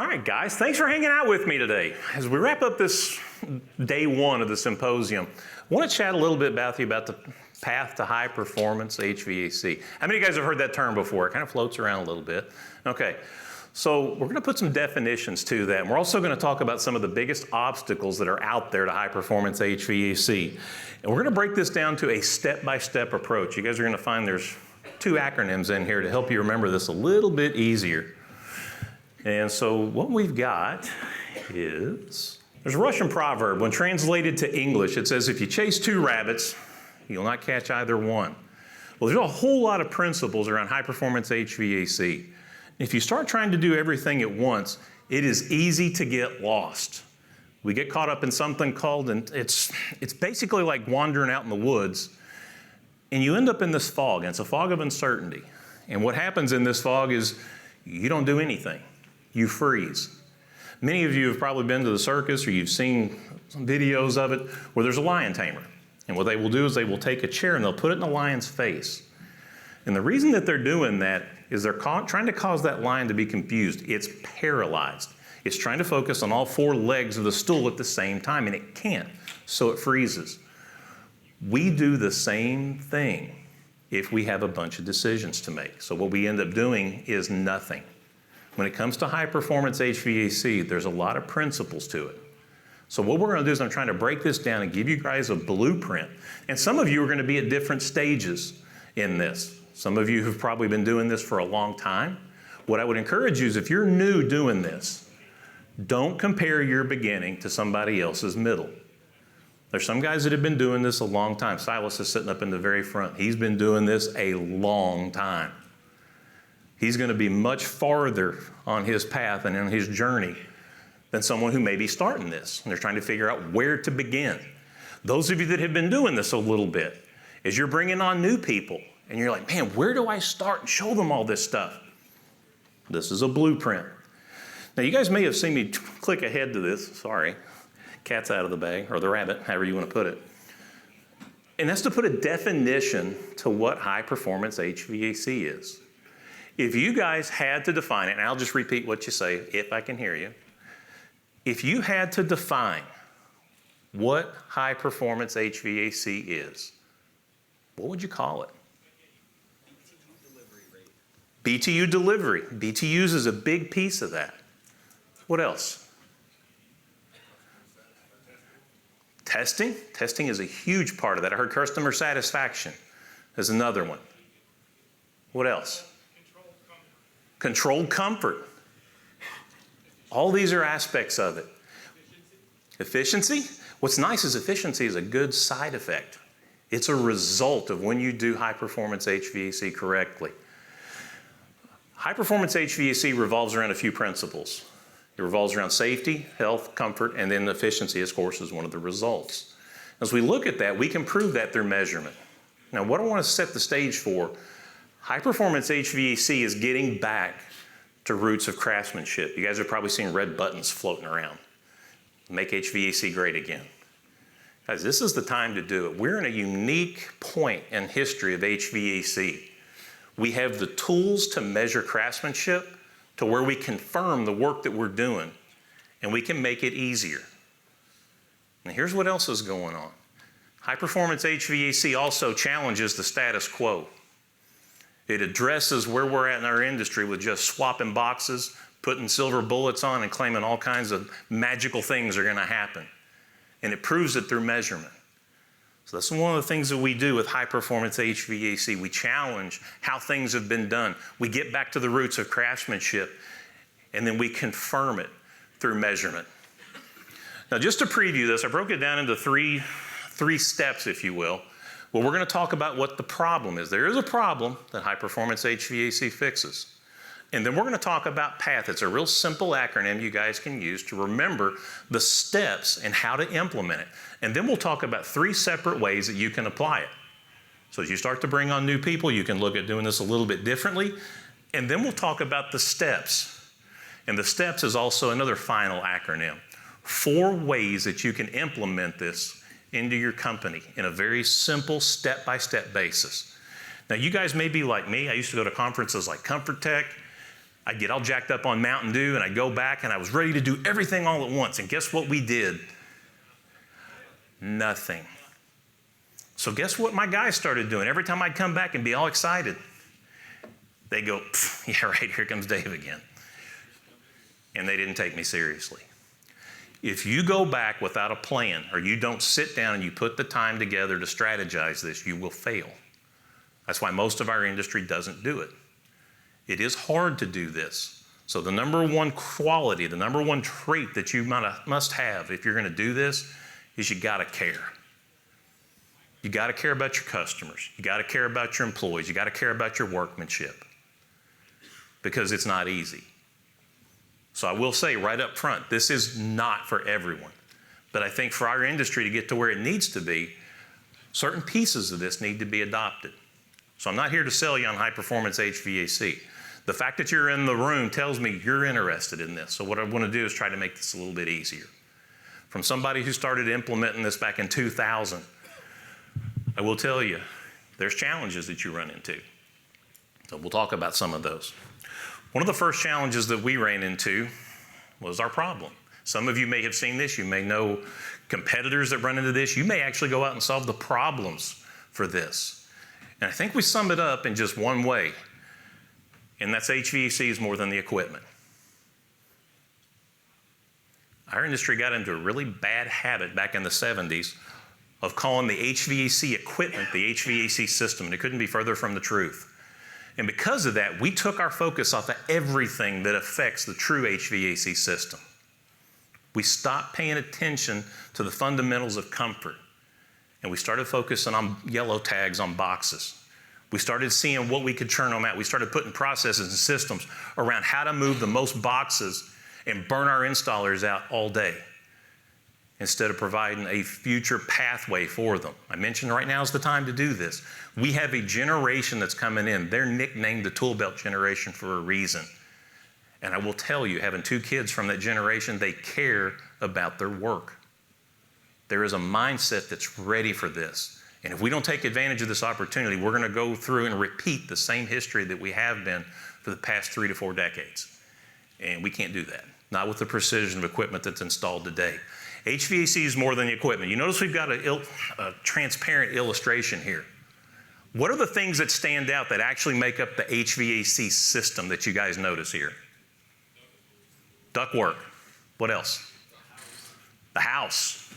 right, guys, thanks for hanging out with me today. As we wrap up this day one of the symposium, I want to chat a little bit about the path to high performance HVAC. How many of you guys have heard that term before? It kind of floats around a little bit. Okay, so we're going to put some definitions to that. And we're also going to talk about some of the biggest obstacles that are out there to high performance HVAC. And we're going to break this down to a step-by-step approach. You guys are going to find there's 2 acronyms in here to help you remember this a little bit easier. And so what we've got is, there's a Russian proverb. When translated to English, it says, if you chase 2 rabbits, you'll not catch either one. Well, there's a whole lot of principles around high performance HVAC. If you start trying to do everything at once, it is easy to get lost. We get caught up in something called, and it's basically like wandering out in the woods, and you end up in this fog, and it's a fog of uncertainty. And what happens in this fog is you don't do anything. You freeze. Many of you have probably been to the circus or you've seen some videos of it where there's a lion tamer. And what they will do is they will take a chair and they'll put it in the lion's face. And the reason that they're doing that is they're trying to cause that lion to be confused. It's paralyzed. It's trying to focus on all 4 legs of the stool at the same time, and it can't, so it freezes. We do the same thing if we have a bunch of decisions to make. So what we end up doing is nothing. When it comes to high performance HVAC, there's a lot of principles to it. So what we're going to do is I'm trying to break this down and give you guys a blueprint. And some of you are going to be at different stages in this. Some of you have probably been doing this for a long time. What I would encourage you is if you're new doing this, don't compare your beginning to somebody else's middle. There's some guys that have been doing this a long time. Silas is sitting up in the very front. He's been doing this a long time. He's going to be much farther on his path and in his journey than someone who may be starting this. And they're trying to figure out where to begin. Those of you that have been doing this a little bit, as you're bringing on new people, and you're like, man, where do I start and show them all this stuff? This is a blueprint. Now, you guys may have seen me click ahead to this. Sorry. Cat's out of the bag, or the rabbit, however you want to put it. And that's to put a definition to what high performance HVAC is. If you guys had to define it, and I'll just repeat what you say if I can hear you. If you had to define what high performance HVAC is, what would you call it? BTU delivery. BTUs is a big piece of that. What else? Testing. Testing is a huge part of that. I heard customer satisfaction is another one. What else? Controlled comfort. All these are aspects of it. Efficiency. What's nice is efficiency is a good side effect. It's a result of when you do high performance HVAC correctly. High performance HVAC revolves around a few principles. It revolves around safety, health, comfort, and then efficiency, of course, is one of the results. As we look at that, we can prove that through measurement. Now, what I want to set the stage for, high performance HVAC is getting back to roots of craftsmanship. You guys have probably seen red buttons floating around. Make HVAC great again. Guys, this is the time to do it. We're in a unique point in history of HVAC. We have the tools to measure craftsmanship to where we confirm the work that we're doing, and we can make it easier. And here's what else is going on. High performance HVAC also challenges the status quo. It addresses where we're at in our industry with just swapping boxes, putting silver bullets on, and claiming all kinds of magical things are going to happen. And it proves it through measurement. So that's one of the things that we do with high performance HVAC. We challenge how things have been done. We get back to the roots of craftsmanship, and then we confirm it through measurement. Now, just to preview this, I broke it down into three steps, if you will. Well, we're going to talk about what the problem is. There is a problem that high performance HVAC fixes. And then we're going to talk about PATH. It's a real simple acronym you guys can use to remember the steps and how to implement it. And then we'll talk about 3 separate ways that you can apply it. So as you start to bring on new people, you can look at doing this a little bit differently. And then we'll talk about the steps. And the steps is also another final acronym. 4 ways that you can implement this into your company in a very simple step-by-step basis. Now, you guys may be like me. I used to go to conferences like Comfort Tech. I'd get all jacked up on Mountain Dew, and I'd go back, and I was ready to do everything all at once. And guess what we did? Nothing. So guess what my guys started doing? Every time I'd come back and be all excited, they go, yeah, right, here comes Dave again. And they didn't take me seriously. If you go back without a plan, or you don't sit down and you put the time together to strategize this, you will fail. That's why most of our industry doesn't do it. It is hard to do this. So the number one quality, the number one trait that you must have if you're going to do this is you got to care. You got to care about your customers. You got to care about your employees. You got to care about your workmanship, because it's not easy. So I will say right up front, this is not for everyone. But I think for our industry to get to where it needs to be, certain pieces of this need to be adopted. So I'm not here to sell you on high-performance HVAC. The fact that you're in the room tells me you're interested in this. So what I want to do is try to make this a little bit easier. From somebody who started implementing this back in 2000, I will tell you, there's challenges that you run into. So we'll talk about some of those. One of the first challenges that we ran into was our problem. Some of you may have seen this. You may know competitors that run into this. You may actually go out and solve the problems for this. And I think we sum it up in just one way, and that's HVAC is more than the equipment. Our industry got into a really bad habit back in the 70s of calling the HVAC equipment the HVAC system, and it couldn't be further from the truth. And because of that, we took our focus off of everything that affects the true HVAC system. We stopped paying attention to the fundamentals of comfort, and we started focusing on yellow tags on boxes. We started seeing what we could churn them out. We started putting processes and systems around how to move the most boxes and burn our installers out all day, instead of providing a future pathway for them. I mentioned right now is the time to do this. We have a generation that's coming in. They're nicknamed the tool belt generation for a reason. And I will tell you, having 2 kids from that generation, they care about their work. There is a mindset that's ready for this. And if we don't take advantage of this opportunity, we're going to go through and repeat the same history that we have been for the past 3 to 4 decades. And we can't do that, not with the precision of equipment that's installed today. HVAC is more than the equipment. You notice we've got a transparent illustration here. What are the things that stand out that actually make up the HVAC system that you guys notice here? Ductwork. What else? The house.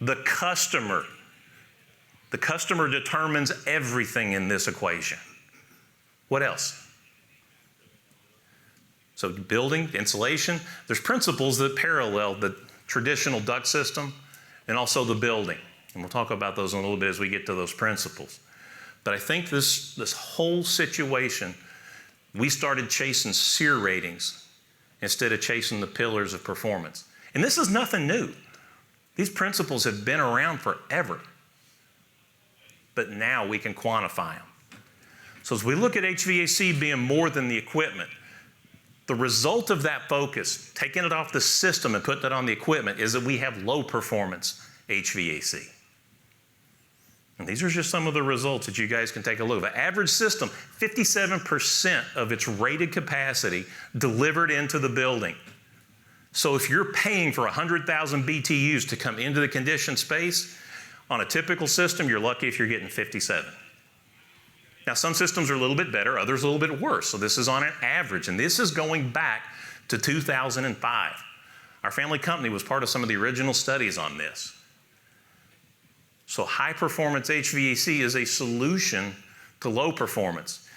The customer. The customer determines everything in this equation. What else? So building, insulation, there's principles that parallel the traditional duct system and also the building. And we'll talk about those in a little bit as we get to those principles. But I think this whole situation, we started chasing SEER ratings instead of chasing the pillars of performance. And this is nothing new. These principles have been around forever. But now we can quantify them. So as we look at HVAC being more than the equipment, the result of that focus, taking it off the system and putting it on the equipment, is that we have low performance HVAC. And these are just some of the results that you guys can take a look at. The average system, 57% of its rated capacity delivered into the building. So if you're paying for 100,000 BTUs to come into the conditioned space, on a typical system, you're lucky if you're getting 57. Now, some systems are a little bit better, others a little bit worse. So this is on an average, and this is going back to 2005. Our family company was part of some of the original studies on this. So high performance HVAC is a solution to low performance.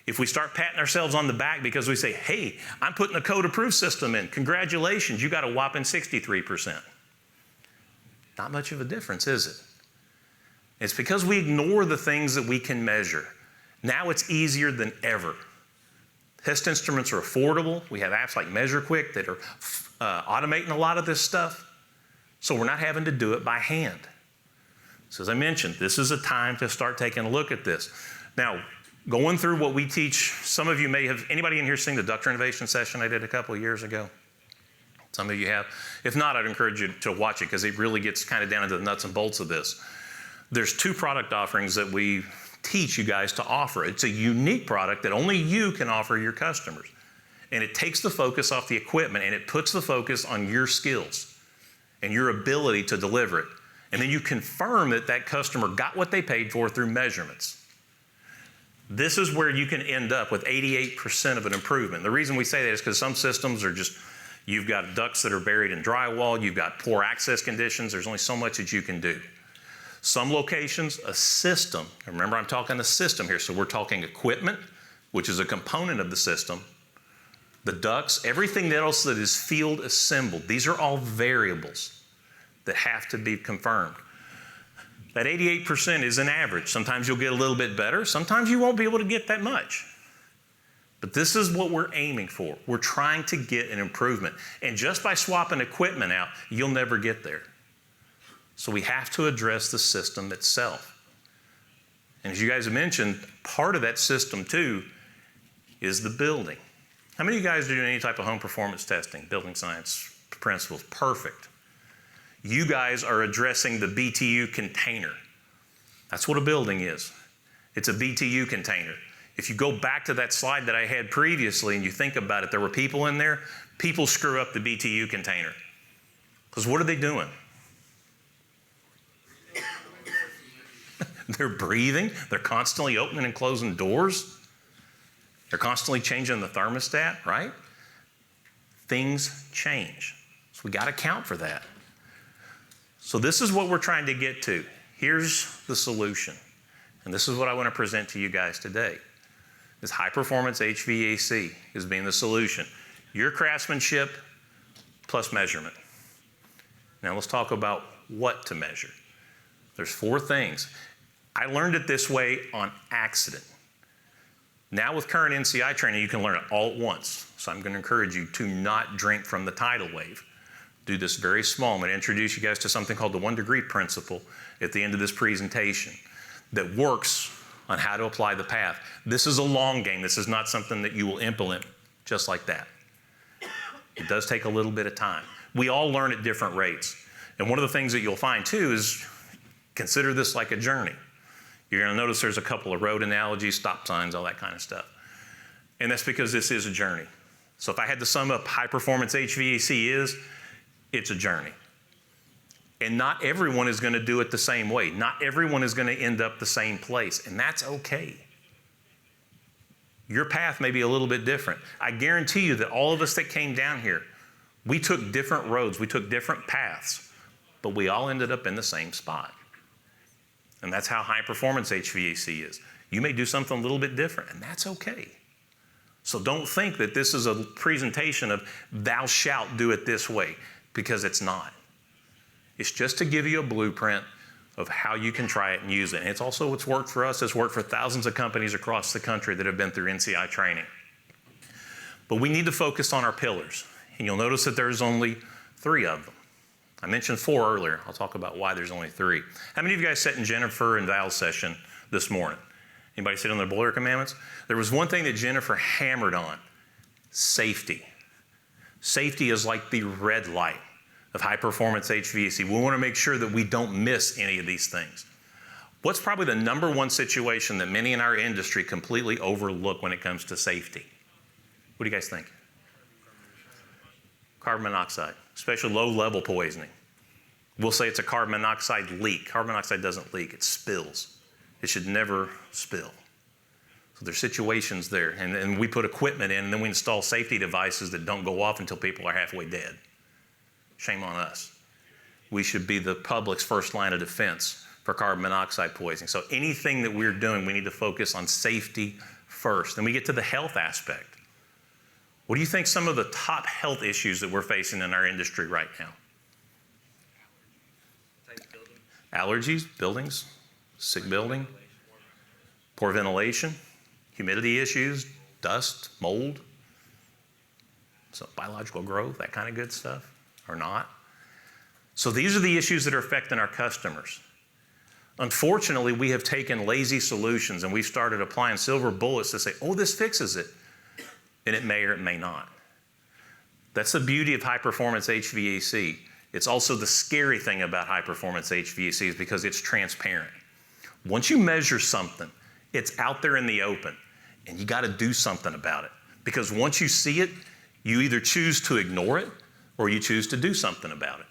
If we start patting ourselves on the back because we say, hey, I'm putting a code approved system in, congratulations, you got a whopping 63%. Not much of a difference, is it? It's because we ignore the things that we can measure. Now it's easier than ever. Test instruments are affordable. We have apps like MeasureQuick that are automating a lot of this stuff. So we're not having to do it by hand. So as I mentioned, this is a time to start taking a look at this. Now, going through what we teach, some of you may have, anybody in here seen the duct renovation session I did a couple of years ago? Some of you have. If not, I'd encourage you to watch it because it really gets kind of down into the nuts and bolts of this. There's 2 product offerings that we teach you guys to offer. It's a unique product that only you can offer your customers. And it takes the focus off the equipment and it puts the focus on your skills and your ability to deliver it. And then you confirm that that customer got what they paid for through measurements. This is where you can end up with 88% of an improvement. The reason we say that is because some systems are just, you've got ducts that are buried in drywall, you've got poor access conditions, there's only so much that you can do. Some locations, a system, and remember I'm talking a system here, so we're talking equipment, which is a component of the system, the ducts, everything else that is field assembled. These are all variables that have to be confirmed. That 88% is an average. Sometimes you'll get a little bit better. Sometimes you won't be able to get that much. But this is what we're aiming for. We're trying to get an improvement. And just by swapping equipment out, you'll never get there. So we have to address the system itself. And as you guys have mentioned, part of that system too is the building. How many of you guys are doing any type of home performance testing, building science principles? Perfect. You guys are addressing the BTU container. That's what a building is. It's a BTU container. If you go back to that slide that I had previously and you think about it, there were people in there, people screw up the BTU container. Because what are they doing? They're breathing. They're constantly opening and closing doors. They're constantly changing the thermostat, right? Things change. So we got to account for that. So this is what we're trying to get to. Here's the solution. And this is what I want to present to you guys today. This high performance HVAC is being the solution. Your craftsmanship plus measurement. Now let's talk about what to measure. There's 4 things. I learned it this way on accident. Now with current NCI training, you can learn it all at once. So I'm going to encourage you to not drink from the tidal wave. Do this very small. I'm going to introduce you guys to something called the 1 degree principle at the end of this presentation that works on how to apply the path. This is a long game. This is not something that you will implement just like that. It does take a little bit of time. We all learn at different rates. And one of the things that you'll find too is consider this like a journey. You're going to notice there's a couple of road analogies, stop signs, all that kind of stuff. And that's because this is a journey. So if I had to sum up high performance HVAC it's a journey. And not everyone is going to do it the same way. Not everyone is going to end up the same place, and that's okay. Your path may be a little bit different. I guarantee you that all of us that came down here, we took different roads, we took different paths, but we all ended up in the same spot. And that's how high performance HVAC is. You may do something a little bit different, and that's okay. So don't think that this is a presentation of thou shalt do it this way, because it's not. It's just to give you a blueprint of how you can try it and use it. And it's also what's worked for us. It's worked for thousands of companies across the country that have been through NCI training. But we need to focus on our pillars. And you'll notice that there's only 3 of them. I mentioned 4 earlier. I'll talk about why there's only 3. How many of you guys sat in Jennifer and Val's session this morning? Anybody sit on their boiler commandments? There was one thing that Jennifer hammered on: safety. Safety is like the red light of high performance HVAC. We want to make sure that we don't miss any of these things. What's probably the number 1 situation that many in our industry completely overlook when it comes to safety? What do you guys think? Carbon monoxide, especially low-level poisoning. We'll say it's a carbon monoxide leak. Carbon monoxide doesn't leak, it spills. It should never spill. So there's situations there, and we put equipment in, and then we install safety devices that don't go off until people are halfway dead. Shame on us. We should be the public's first line of defense for carbon monoxide poisoning. So anything that we're doing, we need to focus on safety first. Then we get to the health aspect. What do you think some of the top health issues that we're facing in our industry right now? Allergies, buildings, sick building, poor ventilation, humidity issues, dust, mold, so biological growth, that kind of good stuff, or not. So these are the issues that are affecting our customers. Unfortunately, we have taken lazy solutions and we've started applying silver bullets to say, oh, this fixes it. And it may or it may not. That's the beauty of high performance HVAC. It's also the scary thing about high performance HVAC is because it's transparent. Once you measure something, It's out there in the open, and you got to do something about it. Because once you see it, you either choose to ignore it or you choose to do something about it.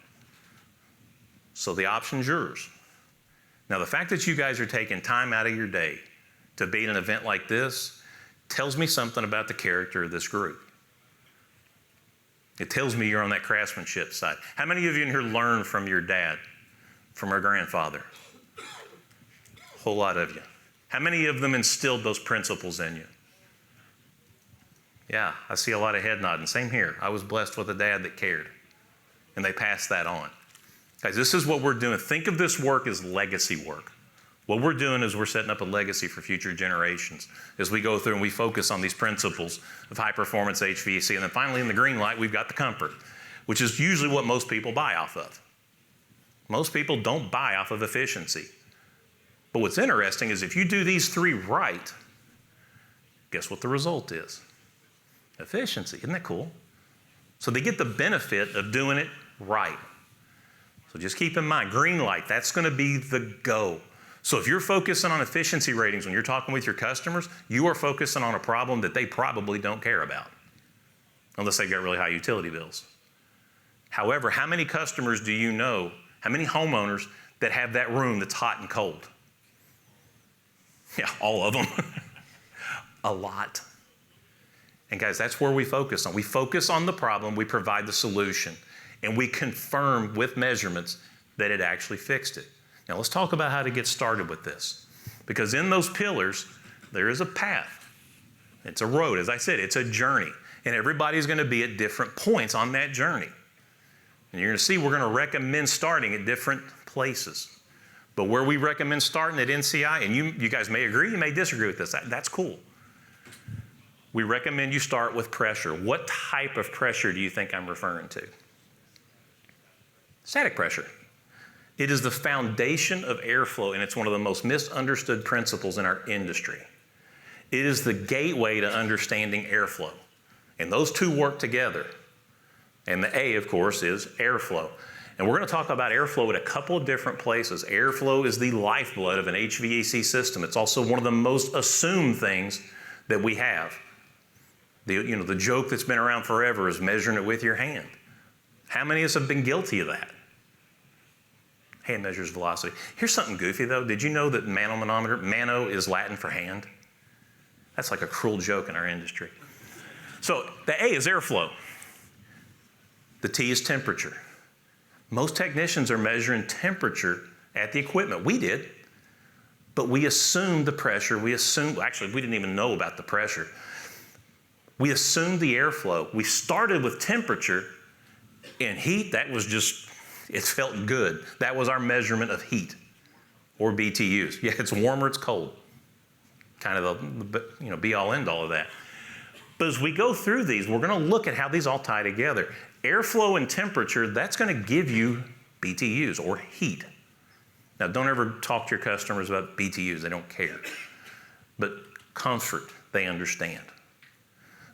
So the option's yours. Now, the fact that you guys are taking time out of your day to be at an event like this tells me something about the character of this group. It tells me you're on that craftsmanship side. How many of you in here learned from your dad, from our grandfather? A whole lot of you. How many of them instilled those principles in you? Yeah, I see a lot of head nodding. Same here. I was blessed with a dad that cared, and they passed that on. Guys, this is what we're doing. Think of this work as legacy work. What we're doing is we're setting up a legacy for future generations as we go through and we focus on these principles of high-performance HVAC. And then finally, in the green light, we've got the comfort, which is usually what most people buy off of. Most people don't buy off of efficiency. But what's interesting is if you do these three right, guess what the result is? Efficiency. Isn't that cool? So they get the benefit of doing it right. So just keep in mind, green light, that's going to be the go. So if you're focusing on efficiency ratings when you're talking with your customers, you are focusing on a problem that they probably don't care about, unless they've got really high utility bills. However, how many customers do you know, how many homeowners that have that room that's hot and cold? Yeah, all of them. A lot. And guys, that's where we focus on. We focus on the problem, we provide the solution, and we confirm with measurements that it actually fixed it. Now let's talk about how to get started with this. Because in those pillars, there is a path. It's a road. As I said, it's a journey. And everybody's going to be at different points on that journey. And you're going to see we're going to recommend starting at different places. But where we recommend starting at NCI, and you guys may agree, you may disagree with this, that's cool. We recommend you start with pressure. What type of pressure do you think I'm referring to? Static pressure. It is the foundation of airflow, and it's one of the most misunderstood principles in our industry. It is the gateway to understanding airflow. And those two work together. And the A, of course, is airflow. And we're going to talk about airflow at a couple of different places. Airflow is the lifeblood of an HVAC system. It's also one of the most assumed things that we have. The joke that's been around forever is measuring it with your hand. How many of us have been guilty of that? Hand measures velocity. Here's something goofy though. Did you know that mano is Latin for hand? That's like a cruel joke in our industry. So the A is airflow. The T is temperature. Most technicians are measuring temperature at the equipment. We did, but we assumed the pressure. Actually, we didn't even know about the pressure. We assumed the airflow. We started with temperature and heat. That was just, it felt good. That was our measurement of heat, or BTUs. Yeah, it's warm or it's cold. Kind of the be all end all of that. But as we go through these, we're going to look at how these all tie together. Airflow and temperature, that's going to give you BTUs, or heat. Now, don't ever talk to your customers about BTUs. They don't care. But comfort, they understand.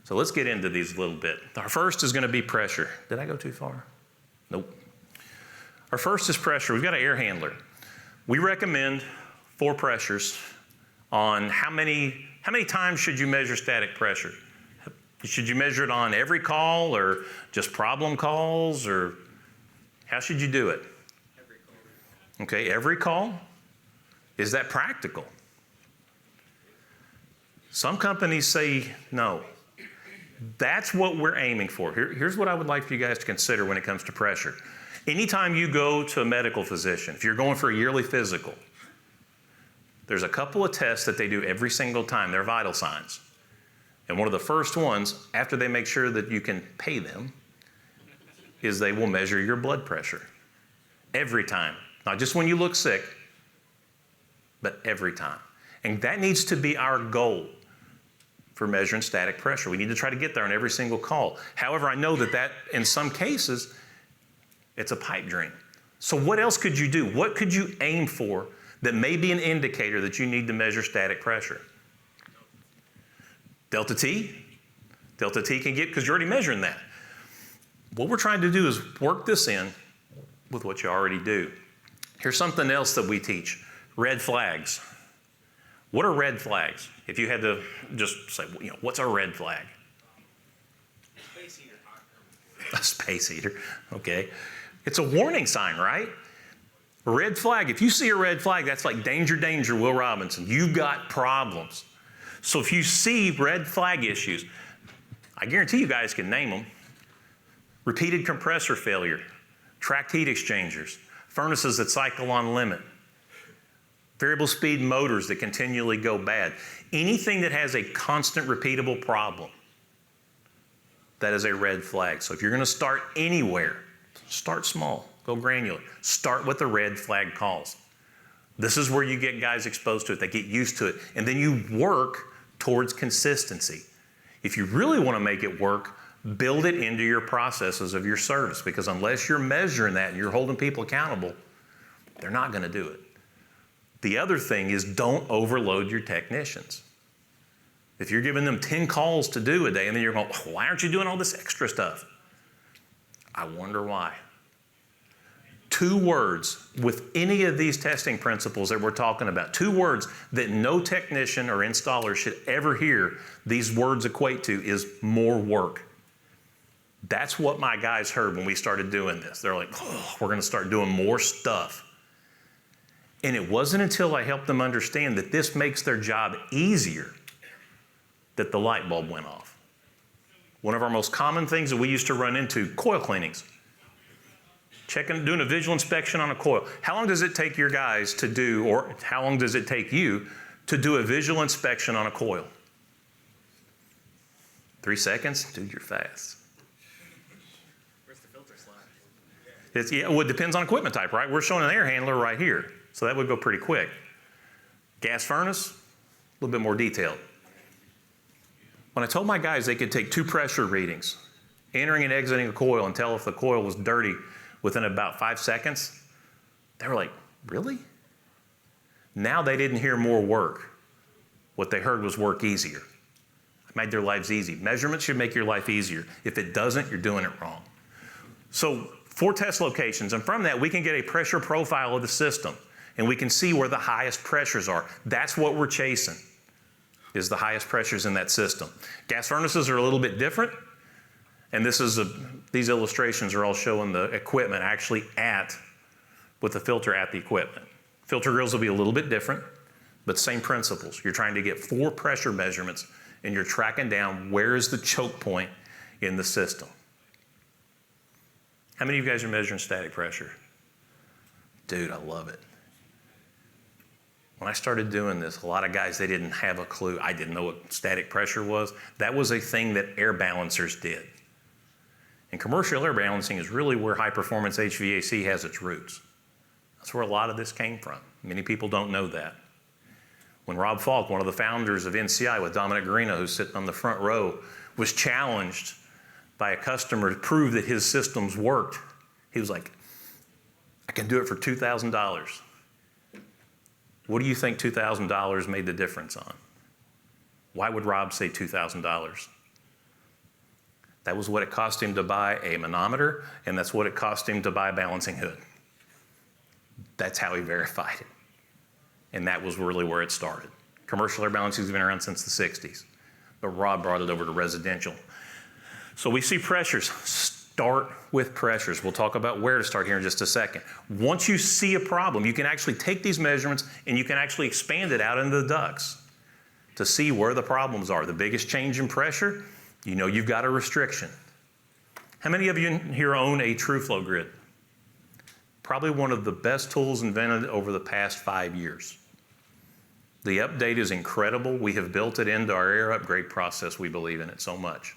So let's get into these a little bit. Our first is going to be pressure. Did I go too far? Nope. Our first is pressure. We've got an air handler. We recommend 4 pressures on how many times should you measure static pressure? Should you measure it on every call or just problem calls, or how should you do it? Every call. Okay, every call? Is that practical? Some companies say no. That's what we're aiming for. Here's what I would like for you guys to consider when it comes to pressure. Anytime you go to a medical physician, if you're going for a yearly physical, there's a couple of tests that they do every single time. They're vital signs. And one of the first ones, after they make sure that you can pay them, is they will measure your blood pressure. Every time. Not just when you look sick, but every time. And that needs to be our goal for measuring static pressure. We need to try to get there on every single call. However, I know that in some cases, it's a pipe dream. So what else could you do? What could you aim for that may be an indicator that you need to measure static pressure? Delta T? Delta T can get, because you're already measuring that. What we're trying to do is work this in with what you already do. Here's something else that we teach. Red flags. What are red flags? If you had to just say, what's a red flag? Space heater. A space heater, okay. It's a warning sign, right? A red flag, if you see a red flag, that's like danger, danger, Will Robinson. You've got problems. So if you see red flag issues, I guarantee you guys can name them. Repeated compressor failure, tracked heat exchangers, furnaces that cycle on limit, variable speed motors that continually go bad. Anything that has a constant repeatable problem, that is a red flag. So if you're going to start anywhere, start small, go granular. Start what the red flag calls. This is where you get guys exposed to it. They get used to it. And then you work towards consistency. If you really want to make it work, build it into your processes of your service, because unless you're measuring that and you're holding people accountable, they're not going to do it. The other thing is, don't overload your technicians. If you're giving them 10 calls to do a day and then you're going, why aren't you doing all this extra stuff? I wonder why. 2 words with any of these testing principles that we're talking about, 2 words that no technician or installer should ever hear these words equate to is more work. That's what my guys heard when we started doing this. They're like, we're going to start doing more stuff. And it wasn't until I helped them understand that this makes their job easier that the light bulb went off. One of our most common things that we used to run into, coil cleanings. Doing a visual inspection on a coil. How long does it take your guys to do, or how long does it take you to do a visual inspection on a coil? 3 seconds? Dude, you're fast. Where's the filter slide? Well, it depends on equipment type, right? We're showing an air handler right here, so that would go pretty quick. Gas furnace, a little bit more detailed. When I told my guys they could take 2 pressure readings, entering and exiting a coil, and tell if the coil was dirty within about 5 seconds, they were like, really? Now they didn't hear more work. What they heard was work easier. I made their lives easy. Measurements should make your life easier. If it doesn't, you're doing it wrong. So 4 test locations, and from that we can get a pressure profile of the system, and we can see where the highest pressures are. That's what we're chasing, is the highest pressures in that system. Gas furnaces are a little bit different. And these illustrations are all showing the equipment actually with the filter at the equipment. Filter grills will be a little bit different, but same principles. You're trying to get 4 pressure measurements, and you're tracking down where is the choke point in the system. How many of you guys are measuring static pressure? Dude, I love it. When I started doing this, a lot of guys, they didn't have a clue. I didn't know what static pressure was. That was a thing that air balancers did. And commercial air balancing is really where high-performance HVAC has its roots. That's where a lot of this came from. Many people don't know that. When Rob Falk, one of the founders of NCI with Dominic Garino, who's sitting on the front row, was challenged by a customer to prove that his systems worked, he was like, I can do it for $2,000. What do you think $2,000 made the difference on? Why would Rob say $2,000? That was what it cost him to buy a manometer, and that's what it cost him to buy a balancing hood. That's how he verified it. And that was really where it started. Commercial air balancing has been around since the 60s, but Rob brought it over to residential. So we see pressures. Start with pressures. We'll talk about where to start here in just a second. Once you see a problem, you can actually take these measurements and you can actually expand it out into the ducts to see where the problems are. The biggest change in pressure, you know you've got a restriction. How many of you here own a TrueFlow grid? Probably one of the best tools invented over the past 5 years. The update is incredible. We have built it into our air upgrade process. We believe in it so much.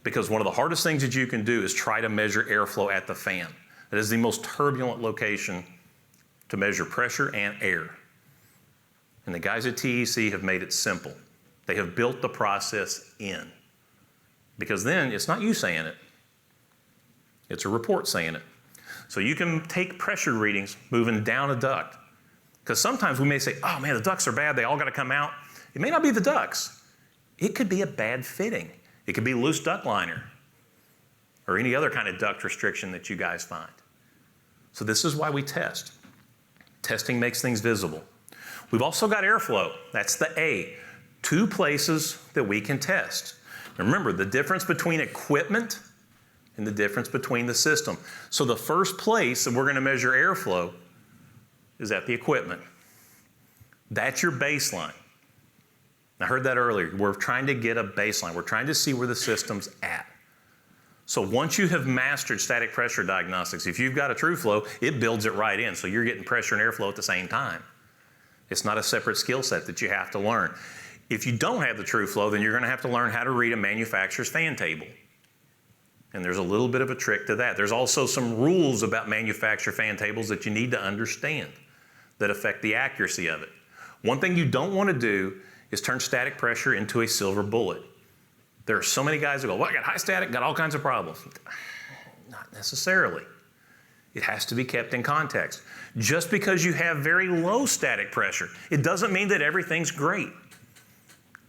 Because one of the hardest things that you can do is try to measure airflow at the fan. That is the most turbulent location to measure pressure and air. And the guys at TEC have made it simple. They have built the process in. Because then it's not you saying it. It's a report saying it. So you can take pressure readings moving down a duct. Because sometimes we may say, oh man, the ducts are bad, they all got to come out. It may not be the ducts. It could be a bad fitting. It could be loose duct liner or any other kind of duct restriction that you guys find. So this is why we test. Testing makes things visible. We've also got airflow. That's the A. 2 places that we can test. Remember, the difference between equipment and the difference between the system. So the first place that we're going to measure airflow is at the equipment. That's your baseline. I heard that earlier. We're trying to get a baseline. We're trying to see where the system's at. So once you have mastered static pressure diagnostics, if you've got a true flow, it builds it right in. So you're getting pressure and airflow at the same time. It's not a separate skill set that you have to learn. If you don't have the true flow, then you're going to have to learn how to read a manufacturer's fan table. And there's a little bit of a trick to that. There's also some rules about manufacturer fan tables that you need to understand that affect the accuracy of it. One thing you don't want to do is turn static pressure into a silver bullet. There are so many guys who go, well, I got high static, got all kinds of problems. Not necessarily. It has to be kept in context. Just because you have very low static pressure, it doesn't mean that everything's great.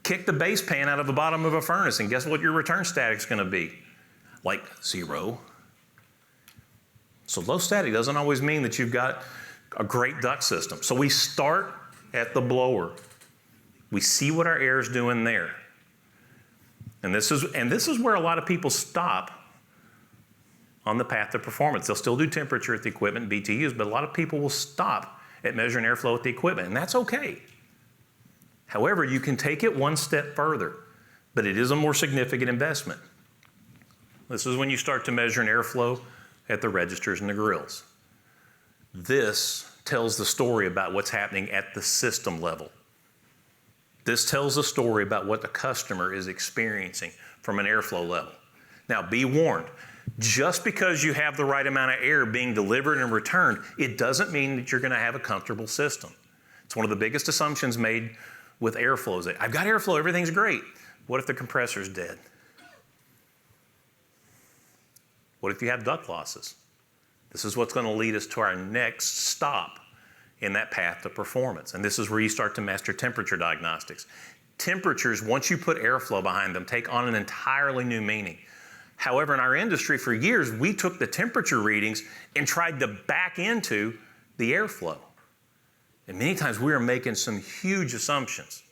Kick the base pan out of the bottom of a furnace and guess what your return static's going to be? Like 0. So low static doesn't always mean that you've got a great duct system. So we start at the blower. We see what our air is doing there. And this is where a lot of people stop on the path to performance. They'll still do temperature at the equipment, BTUs, but a lot of people will stop at measuring airflow at the equipment, and that's okay. However, you can take it one step further, but it is a more significant investment. This is when you start to measure an airflow at the registers and the grills. This tells the story about what's happening at the system level. This tells the story about what the customer is experiencing from an airflow level. Now, be warned, just because you have the right amount of air being delivered and returned, it doesn't mean that you're going to have a comfortable system. It's one of the biggest assumptions made with airflow is that I've got airflow, everything's great. What if the compressor's dead? What if you have duct losses? This is what's going to lead us to our next stop in that path to performance. And this is where you start to master temperature diagnostics. Temperatures, once you put airflow behind them, take on an entirely new meaning. However, in our industry for years, we took the temperature readings and tried to back into the airflow. And many times we were making some huge assumptions.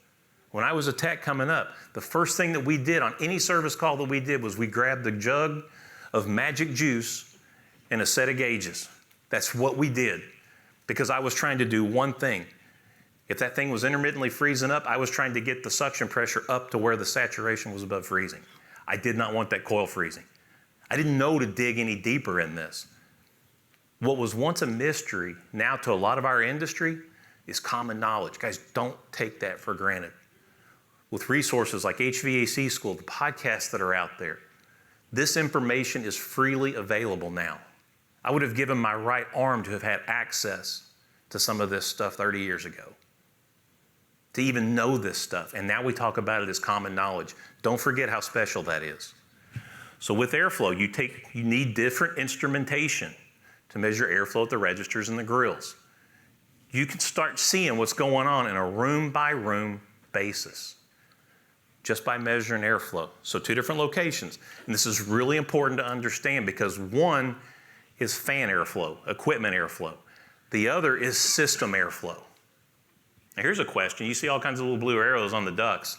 When I was a tech coming up, the first thing that we did on any service call that we did was we grabbed a jug of magic juice and a set of gauges. That's what we did because I was trying to do one thing. If that thing was intermittently freezing up, I was trying to get the suction pressure up to where the saturation was above freezing. I did not want that coil freezing. I didn't know to dig any deeper in this. What was once a mystery, now to a lot of our industry, is common knowledge. Guys, don't take that for granted. With resources like HVAC School, the podcasts that are out there, this information is freely available now. I would have given my right arm to have had access to some of this stuff 30 years ago, to even know this stuff. And now we talk about it as common knowledge. Don't forget how special that is. So with airflow, you need different instrumentation to measure airflow at the registers and the grills. You can start seeing what's going on in a room-by-room basis just by measuring airflow. So 2 different locations. And this is really important to understand because one is fan airflow, equipment airflow. The other is system airflow. Now here's a question. You see all kinds of little blue arrows on the ducts.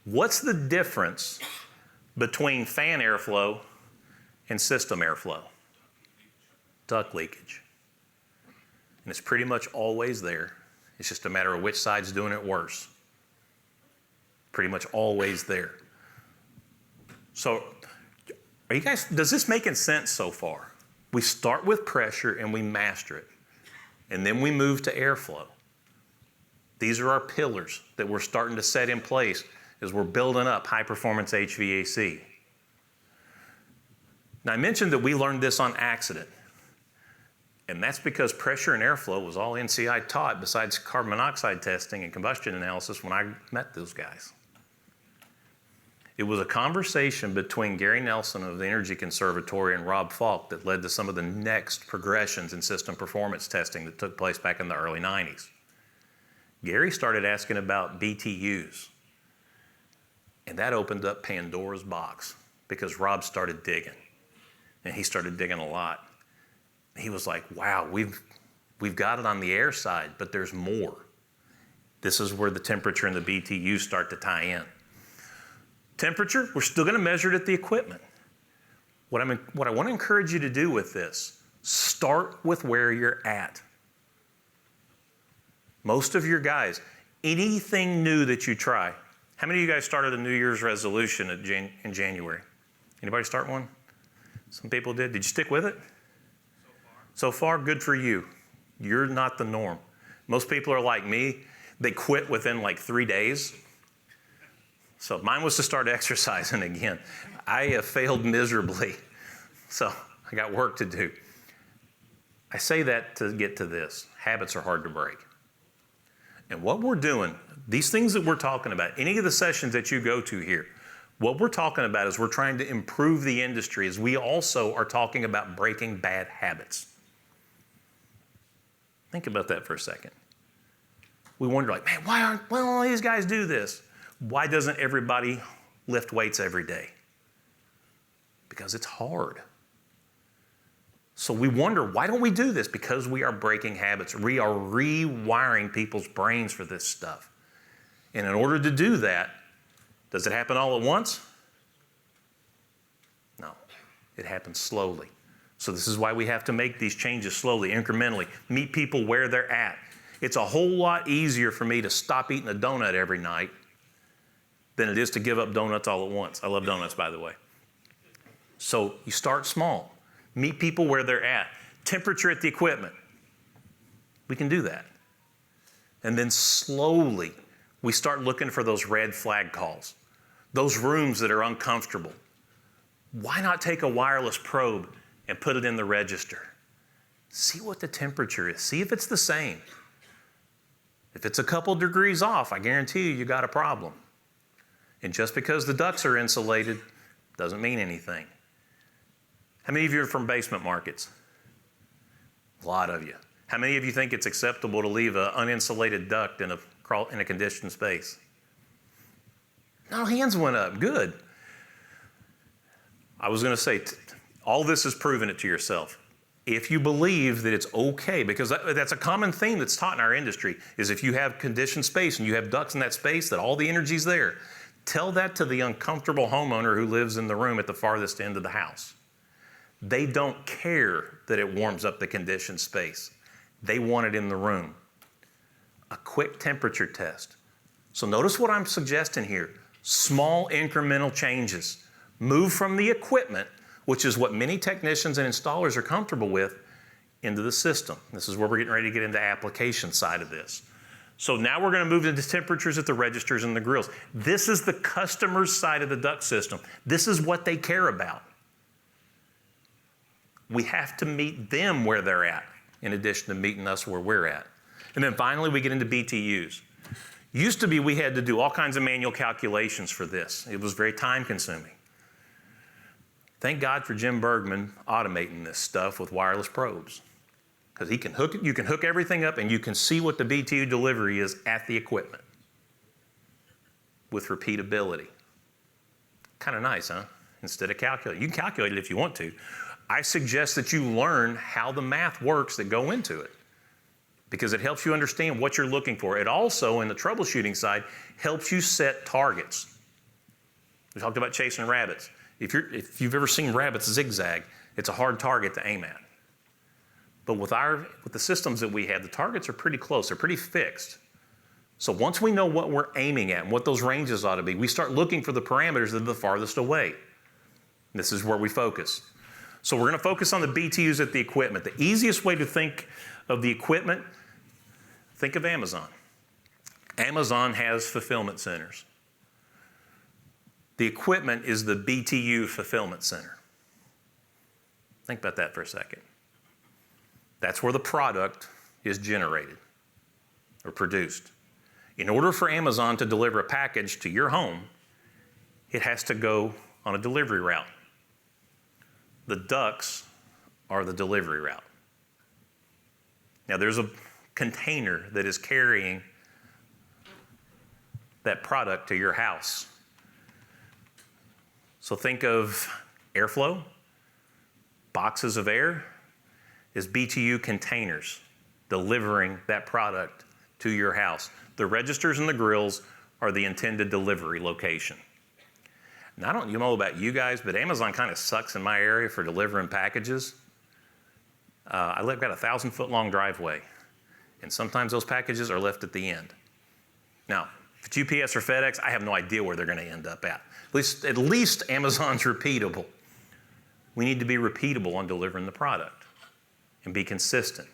What's the difference between fan airflow and system airflow? Duct leakage. And it's pretty much always there. It's just a matter of which side's doing it worse. Pretty much always there. So, are you guys, does this make sense so far? We start with pressure and we master it. And then we move to airflow. These are our pillars that we're starting to set in place as we're building up high-performance HVAC. Now, I mentioned that we learned this on accident. And that's because pressure and airflow was all NCI taught besides carbon monoxide testing and combustion analysis when I met those guys. It was a conversation between Gary Nelson of the Energy Conservatory and Rob Falk that led to some of the next progressions in system performance testing that took place back in the early 90s. Gary started asking about BTUs, and that opened up Pandora's box because Rob started digging, and he started digging a lot. He was like, wow, we've got it on the air side, but there's more. This is where the temperature and the BTUs start to tie in. Temperature, we're still going to measure it at the equipment. What I want to encourage you to do with this, start with where you're at. Most of your guys, anything new that you try, how many of you guys started a New Year's resolution in January? Anybody start one? Some people did. Did you stick with it? So far, good for you. You're not the norm. Most people are like me. They quit within like 3 days. So mine was to start exercising again. I have failed miserably. So I got work to do. I say that to get to this. Habits are hard to break. And what we're doing, these things that we're talking about, any of the sessions that you go to here, what we're talking about is we're trying to improve the industry as we also are talking about breaking bad habits. Think about that for a second. We wonder like, man, why don't all these guys do this? Why doesn't everybody lift weights every day? Because it's hard. So we wonder, why don't we do this? Because we are breaking habits. We are rewiring people's brains for this stuff. And in order to do that, does it happen all at once? No, it happens slowly. So this is why we have to make these changes slowly, incrementally, meet people where they're at. It's a whole lot easier for me to stop eating a donut every night than it is to give up donuts all at once. I love donuts, by the way. So you start small. Meet people where they're at. Temperature at the equipment. We can do that. And then slowly, we start looking for those red flag calls. Those rooms that are uncomfortable. Why not take a wireless probe and put it in the register? See what the temperature is. See if it's the same. If it's a couple degrees off, I guarantee you got a problem. And just because the ducts are insulated doesn't mean anything. How many of you are from basement markets? A lot of you. How many of you think it's acceptable to leave an uninsulated duct in a conditioned space? No, hands went up. Good. I was going to say, all this is proving it to yourself. If you believe that it's okay, because that's a common theme that's taught in our industry, is if you have conditioned space and you have ducts in that space, that all the energy's there. Tell that to the uncomfortable homeowner who lives in the room at the farthest end of the house. They don't care that it warms up the conditioned space. They want it in the room. A quick temperature test. So notice what I'm suggesting here. Small incremental changes. Move from the equipment, which is what many technicians and installers are comfortable with, into the system. This is where we're getting ready to get into the application side of this. So now we're going to move into temperatures at the registers and the grills. This is the customer's side of the duct system. This is what they care about. We have to meet them where they're at, in addition to meeting us where we're at. And then finally, we get into BTUs. Used to be we had to do all kinds of manual calculations for this. It was very time consuming. Thank God for Jim Bergman automating this stuff with wireless probes. Because you can hook everything up and you can see what the BTU delivery is at the equipment with repeatability. Kind of nice, huh? Instead of calculating. You can calculate it if you want to. I suggest that you learn how the math works that go into it, because it helps you understand what you're looking for. It also, in the troubleshooting side, helps you set targets. We talked about chasing rabbits. If you've ever seen rabbits zigzag, it's a hard target to aim at. But with the systems that we have, the targets are pretty close. They're pretty fixed. So once we know what we're aiming at and what those ranges ought to be, we start looking for the parameters that are the farthest away. This is where we focus. So we're going to focus on the BTUs at the equipment. The easiest way to think of the equipment, think of Amazon. Amazon has fulfillment centers. The equipment is the BTU fulfillment center. Think about that for a second. That's where the product is generated or produced. In order for Amazon to deliver a package to your home, it has to go on a delivery route. The ducts are the delivery route. Now there's a container that is carrying that product to your house. So think of airflow, boxes of air, is BTU containers delivering that product to your house. The registers and the grills are the intended delivery location. Now, I don't know about you guys, but Amazon kind of sucks in my area for delivering packages. I've got a 1,000-foot long driveway, and sometimes those packages are left at the end. Now, if it's UPS or FedEx, I have no idea where they're going to end up at. At least Amazon's repeatable. We need to be repeatable on delivering the product and be consistent.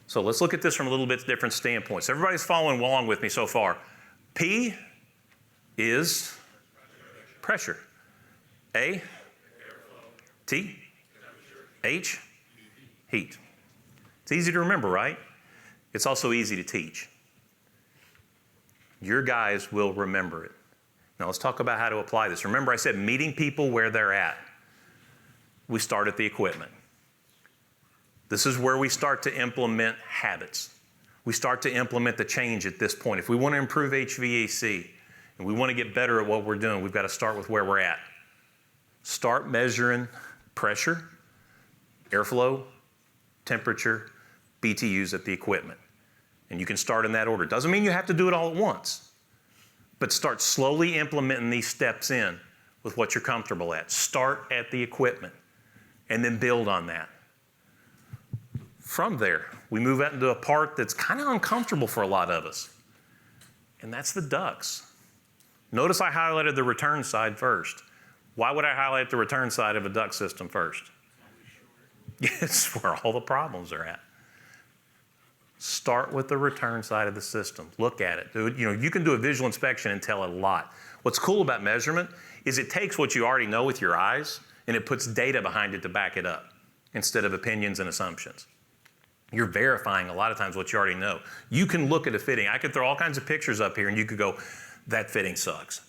So let's look at this from a little bit different standpoints. Everybody's following along with me so far. P is pressure. A, T, H, heat. It's easy to remember, right? It's also easy to teach. Your guys will remember it. Now let's talk about how to apply this. Remember I said meeting people where they're at. We start at the equipment. This is where we start to implement habits. We start to implement the change at this point. If we want to improve HVAC and we want to get better at what we're doing, we've got to start with where we're at. Start measuring pressure, airflow, temperature, BTUs at the equipment. And you can start in that order. Doesn't mean you have to do it all at once, but start slowly implementing these steps in with what you're comfortable at. Start at the equipment and then build on that. From there, we move out into a part that's kind of uncomfortable for a lot of us, and that's the ducts. Notice I highlighted the return side first. Why would I highlight the return side of a duct system first? It's where all the problems are at. Start with the return side of the system. Look at it. You can do a visual inspection and tell a lot. What's cool about measurement is it takes what you already know with your eyes and it puts data behind it to back it up instead of opinions and assumptions. You're verifying a lot of times what you already know. You can look at a fitting. I could throw all kinds of pictures up here and you could go, that fitting sucks.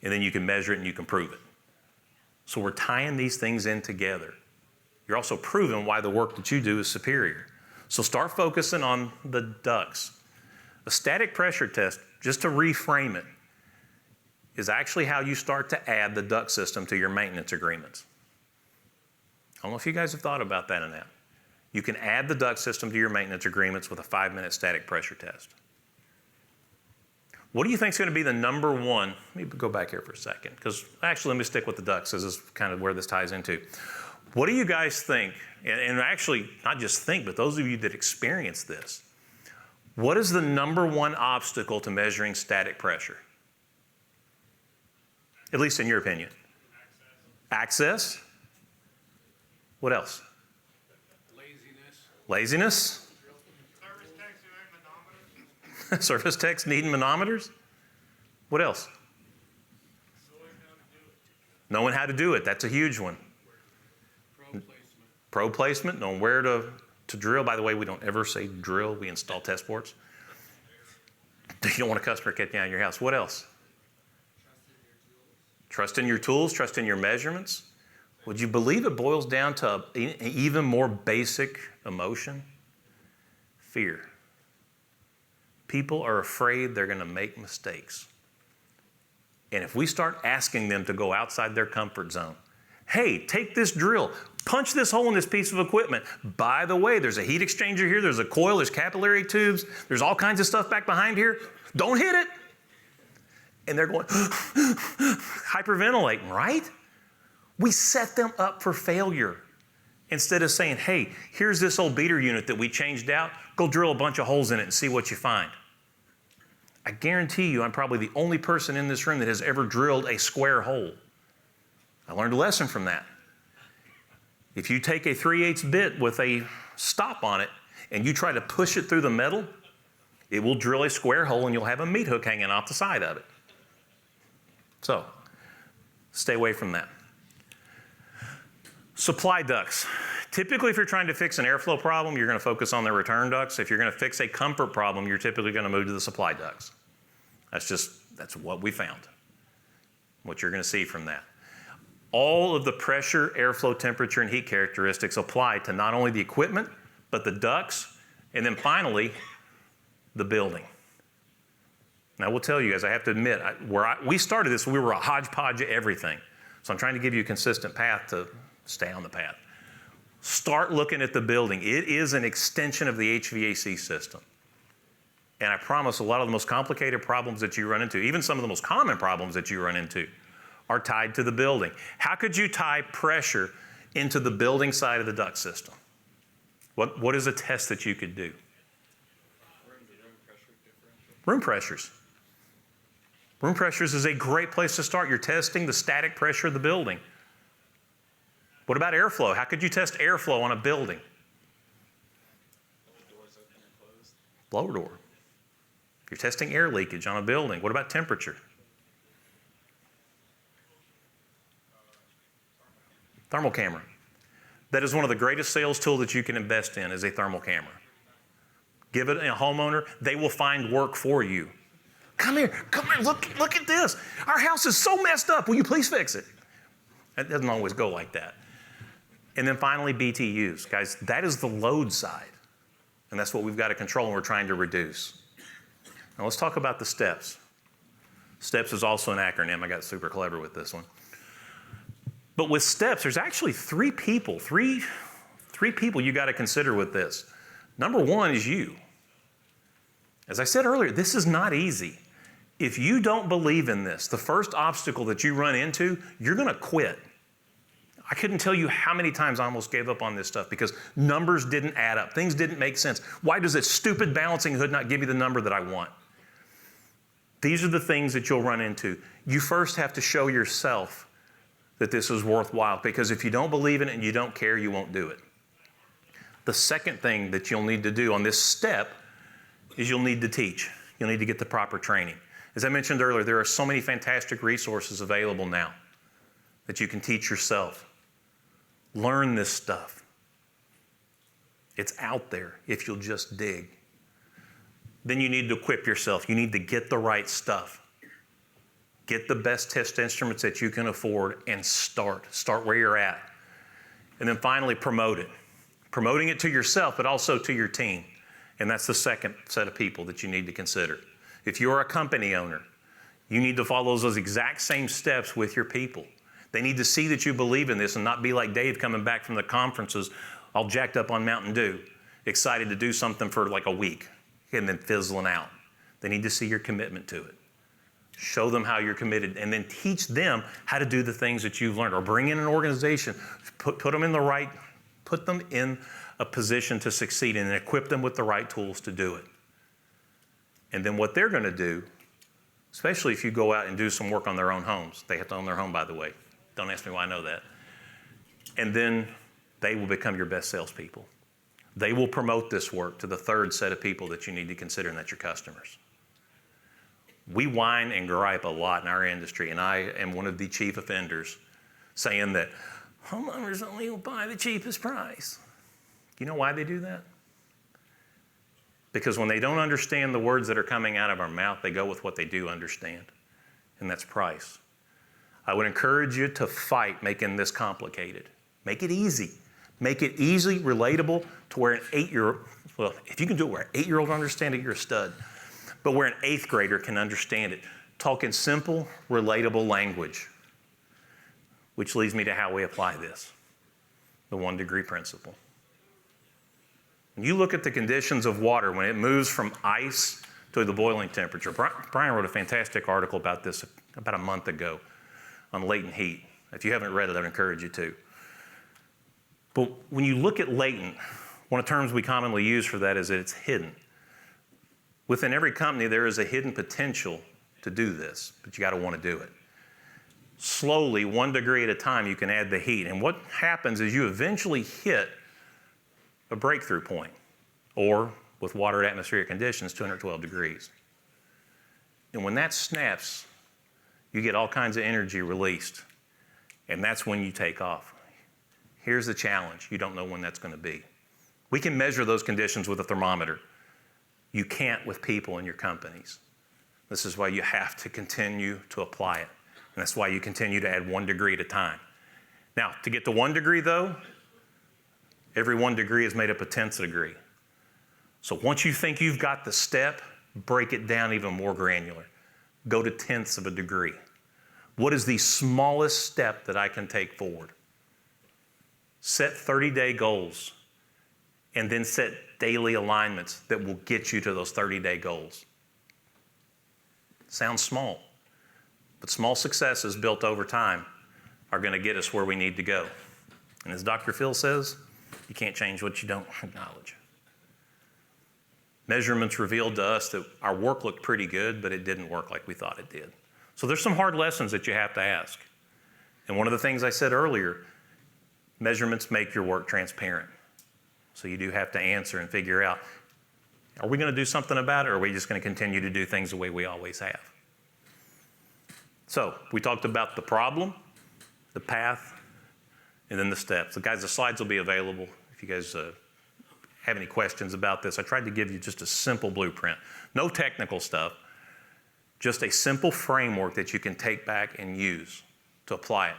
And then you can measure it and you can prove it. So we're tying these things in together. You're also proving why the work that you do is superior. So start focusing on the ducts. A static pressure test, just to reframe it, is actually how you start to add the duct system to your maintenance agreements. I don't know if you guys have thought about that in that. You can add the duct system to your maintenance agreements with a 5-minute static pressure test. What do you think is going to be the number one? Let me go back here for a second, because actually let me stick with the ducts, because this is kind of where this ties into. What do you guys think, and actually not just think, but those of you that experience this, what is the number one obstacle to measuring static pressure? At least in your opinion. Access? What else? Laziness? Service techs needing manometers? What else? Knowing how to do it. That's a huge one. Probe placement, knowing where to drill. By the way, we don't ever say drill. We install test ports. You don't want a customer getting out of your house. What else? Trust in your tools, trust in your measurements. Would you believe it boils down to an even more basic emotion? Fear. People are afraid they're going to make mistakes. And if we start asking them to go outside their comfort zone, hey, take this drill, punch this hole in this piece of equipment. By the way, there's a heat exchanger here, there's a coil, there's capillary tubes, there's all kinds of stuff back behind here. Don't hit it. And they're going, hyperventilating, right? We set them up for failure. Instead of saying, hey, here's this old beater unit that we changed out, go drill a bunch of holes in it and see what you find. I guarantee you I'm probably the only person in this room that has ever drilled a square hole. I learned a lesson from that. If you take a 3/8 bit with a stop on it and you try to push it through the metal, it will drill a square hole and you'll have a meat hook hanging off the side of it. So, stay away from that. Supply ducts. Typically, if you're trying to fix an airflow problem, you're going to focus on the return ducts. If you're going to fix a comfort problem, you're typically going to move to the supply ducts. That's what we found, what you're going to see from that. All of the pressure, airflow, temperature, and heat characteristics apply to not only the equipment, but the ducts, and then finally, the building. Now, we'll tell you guys, I have to admit, we started this, we were a hodgepodge of everything. So I'm trying to give you a consistent path to stay on the path. Start looking at the building. It is an extension of the HVAC system. And I promise a lot of the most complicated problems that you run into, even some of the most common problems that you run into, are tied to the building. How could you tie pressure into the building side of the duct system? What is a test that you could do? Room pressures. Room pressures is a great place to start. You're testing the static pressure of the building. What about airflow? How could you test airflow on a building? Doors open and closed. Blower door. You're testing air leakage on a building. What about temperature? Thermal camera. That is one of the greatest sales tools that you can invest in, is a thermal camera. Give it a homeowner, they will find work for you. Come here, look at this. Our house is so messed up, will you please fix it? It doesn't always go like that. And then finally, BTUs. Guys, that is the load side. And that's what we've got to control and we're trying to reduce. Now let's talk about the steps. STEPS is also an acronym. I got super clever with this one. But with STEPS, there's actually three people you got to consider with this. Number one is you. As I said earlier, this is not easy. If you don't believe in this, the first obstacle that you run into, you're going to quit. I couldn't tell you how many times I almost gave up on this stuff because numbers didn't add up. Things didn't make sense. Why does that stupid balancing hood not give me the number that I want? These are the things that you'll run into. You first have to show yourself that this is worthwhile, because if you don't believe in it and you don't care, you won't do it. The second thing that you'll need to do on this step is you'll need to teach. You'll need to get the proper training. As I mentioned earlier, there are so many fantastic resources available now that you can teach yourself. Learn this stuff. It's out there if you'll just dig. Then you need to equip yourself. You need to get the right stuff. Get the best test instruments that you can afford and start. Start where you're at. And then finally, promote it. Promoting it to yourself, but also to your team. And that's the second set of people that you need to consider. If you're a company owner, you need to follow those exact same steps with your people. They need to see that you believe in this and not be like Dave coming back from the conferences all jacked up on Mountain Dew, excited to do something for like a week and then fizzling out. They need to see your commitment to it. Show them how you're committed, and then teach them how to do the things that you've learned, or bring in an organization, put them in a position to succeed and equip them with the right tools to do it. And then what they're going to do, especially if you go out and do some work on their own homes, they have to own their home, by the way. Don't ask me why I know that. And then they will become your best salespeople. They will promote this work to the third set of people that you need to consider, and that's your customers. We whine and gripe a lot in our industry, and I am one of the chief offenders, saying that homeowners only will buy the cheapest price. You know why they do that? Because when they don't understand the words that are coming out of our mouth, they go with what they do understand, and that's price. I would encourage you to fight making this complicated. Make it easy. Make it easily relatable to where an 8-year-old, well, if you can do it where an 8-year-old understands it, you're a stud. But where an 8th grader can understand it. Talk in simple, relatable language. Which leads me to how we apply this. The 1 degree principle. When you look at the conditions of water, when it moves from ice to the boiling temperature, Brian wrote a fantastic article about this about a month ago on latent heat. If you haven't read it, I'd encourage you to. But when you look at latent, one of the terms we commonly use for that is that it's hidden. Within every company, there is a hidden potential to do this, but you got to want to do it. Slowly, 1 degree at a time, you can add the heat. And what happens is you eventually hit a breakthrough point, or with water at atmospheric conditions, 212 degrees. And when that snaps, you get all kinds of energy released, and that's when you take off. Here's the challenge. You don't know when that's going to be. We can measure those conditions with a thermometer. You can't with people in your companies. This is why you have to continue to apply it. And that's why you continue to add 1 degree at a time. Now, to get to 1 degree though, every 1 degree is made up of tenths of a degree. So once you think you've got the step, break it down even more granular. Go to tenths of a degree. What is the smallest step that I can take forward? Set 30-day goals. and then set daily alignments that will get you to those 30-day goals. Sounds small, but small successes built over time are going to get us where we need to go. And as Dr. Phil says, you can't change what you don't acknowledge. Measurements revealed to us that our work looked pretty good, but it didn't work like we thought it did. So there's some hard lessons that you have to ask. And one of the things I said earlier, measurements make your work transparent. So you do have to answer and figure out, are we going to do something about it, or are we just going to continue to do things the way we always have? So we talked about the problem, the path, and then the steps. The slides will be available if you guys have any questions about this. I tried to give you just a simple blueprint. No technical stuff, just a simple framework that you can take back and use to apply it.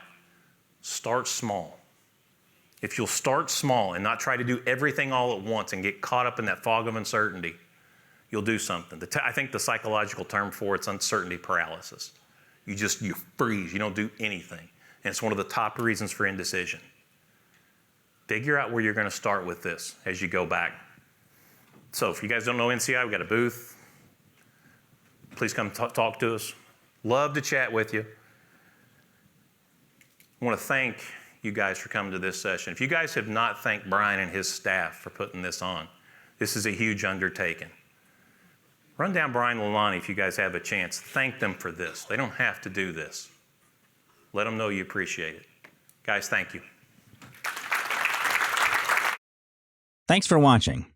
Start small. If you'll start small and not try to do everything all at once and get caught up in that fog of uncertainty, you'll do something. I think the psychological term for it's uncertainty paralysis. You freeze, you don't do anything. And it's one of the top reasons for indecision. Figure out where you're going to start with this as you go back. So if you guys don't know NCI, we've got a booth. Please come talk to us. Love to chat with you. I want to thank you guys for coming to this session. If you guys have not thanked Brian and his staff for putting this on, this is a huge undertaking. Run down Brian Lalani if you guys have a chance. Thank them for this. They don't have to do this. Let them know you appreciate it. Guys, thank you. Thanks for watching.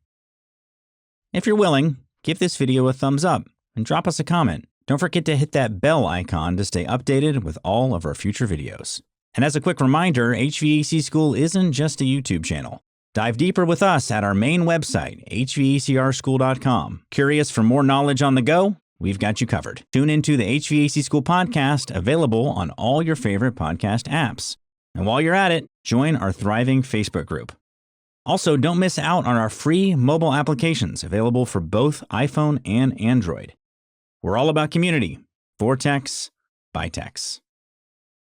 If you're willing, give this video a thumbs up and drop us a comment. Don't forget to hit that bell icon to stay updated with all of our future videos. And as a quick reminder, HVAC School isn't just a YouTube channel. Dive deeper with us at our main website, hvacrschool.com. Curious for more knowledge on the go? We've got you covered. Tune into the HVAC School podcast, available on all your favorite podcast apps. And while you're at it, join our thriving Facebook group. Also, don't miss out on our free mobile applications available for both iPhone and Android. We're all about community. For techs, by techs.